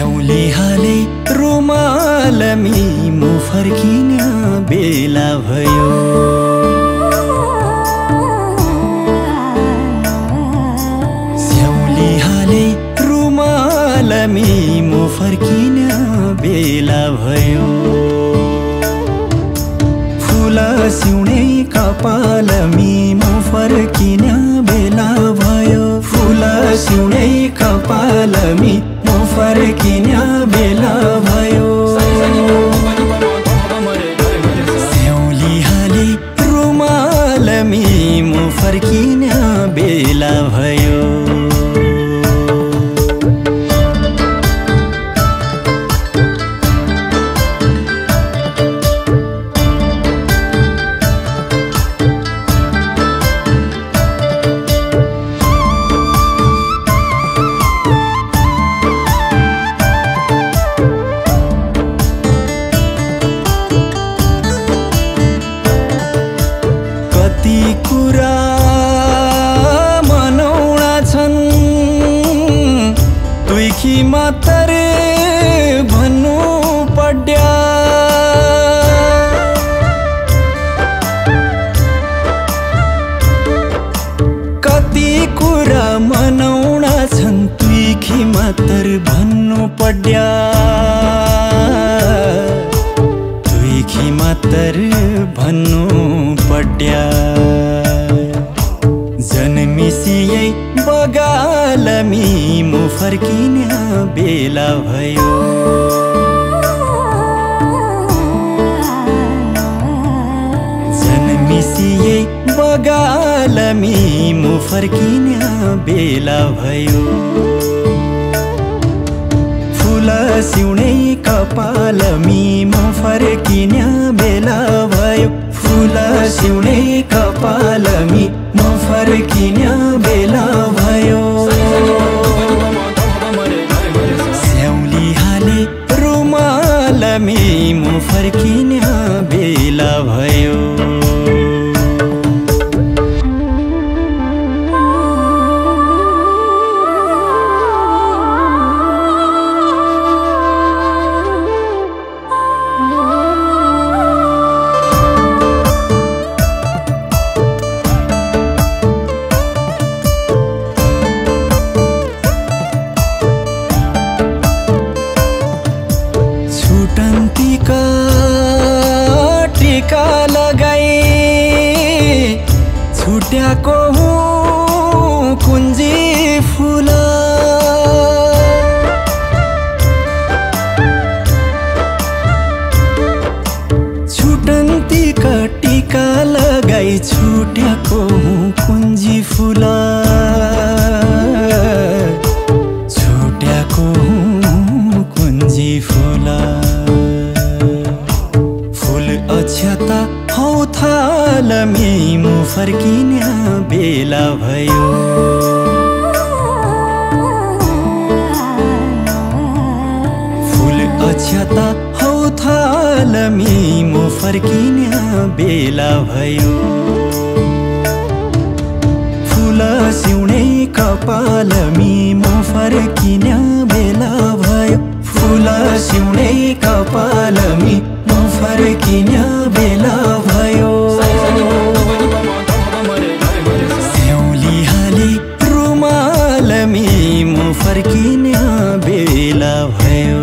स्याउली हाले रुमालमी म फर्किन बेला भयो। स्याउली हाले रुमालमी म फर्किन बेला भयो। फुल सिउने कपालमी म फर्किन बेला भयो। फुल सिउने कपालमी म फर्किन बेला भयो। स्याउली हाले रुमालमी म फर्किन बेला भयो। कति कुरा मनाउना छन् दुईखी मात्र भन्नु पड्या। कति कुरा मनाउना छन् दुईखी मात्र भन्नु पड्या। दुईखी मात्र भन्नु पड्या। जन्मिसियै बगालमी म फर्किन बेला भयो। जन्मिसियै बगालमी म फर्किन बेला भयो। फुल सिउने कपालमी म फर्किन बेला भयो। फुल सिउने कपालमी म फर्किन बेला भयो। स्याउली हाले रुमालमी म फर्किन बेला भयो। छुटन्तीका टीका लगाई छुट्याएको हुँ कुन्जी फुल। छुटन्तीका टीका लगाई छुट्याएको हुँ कुन्जी फुल। छुट्याएको हुँ कुन्जी फुल। फुल अक्षता हौ थालमी म फर्किन बेला भयो। फुल अक्षता हौ थालमी म फर्किन बेला भयो। फुल सिउने कपालमी म फर्किन बेला भयो। फुल सिउने कपालमी म फर्किन बेला भयो। स्याउली हाले रुमालमी म फर्किन बेला भयो।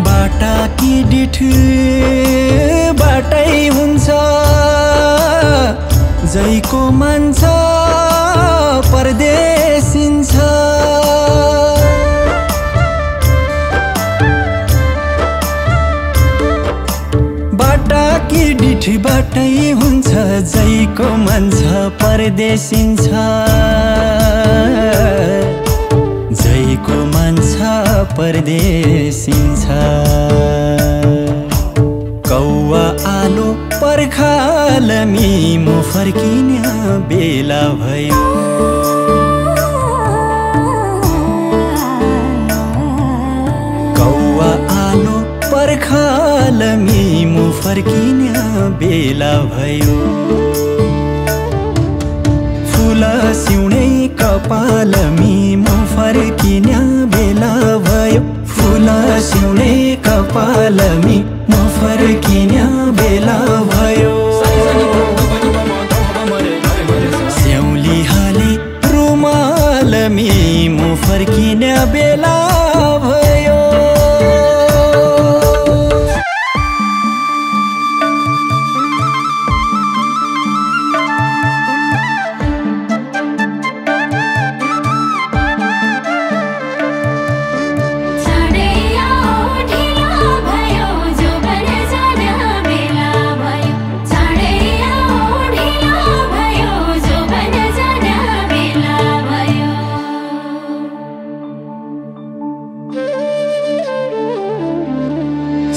बाटाकी डिठ बाटै हुन्छ जैको मान्छ परदेशिन्छ। बाटाकी डिठ बाटै हुन्छ जैको मान्छ परदेशिन्छ। जैको मान्छ परदेशिन्छ। कौवा आलो पर्खालमी म फर्किन बेला भयो। कौवा आलो बेला भयो। फुल सिउनै कपालमी म फर्किने बेला भयो। फुल सिउनै कपालमी म फर्किने बेला भयो। स्याउली हाले रुमालमी म फर्किने बेला भयो।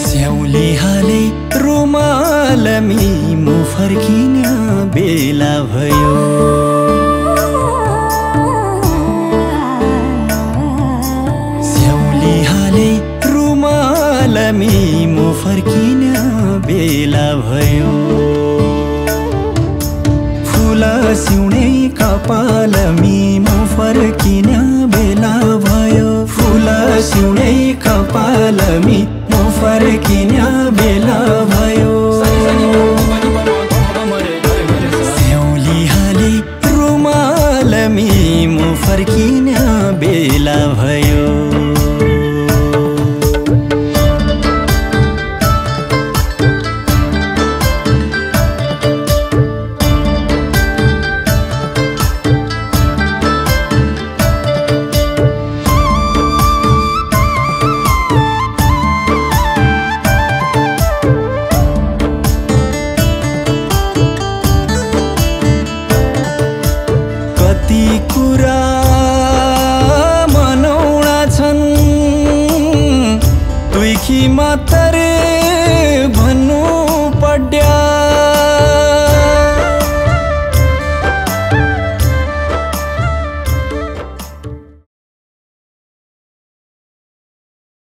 स्याउली हाले रुमालमी म फर्किने बेला भयो। स्याउली हाले रुमालमी म फर्किने बेला भयो। फुल सिउनै कपालमी म फर्किने बेला भयो। फुल सिउनै कपालमी म फर्किने बेला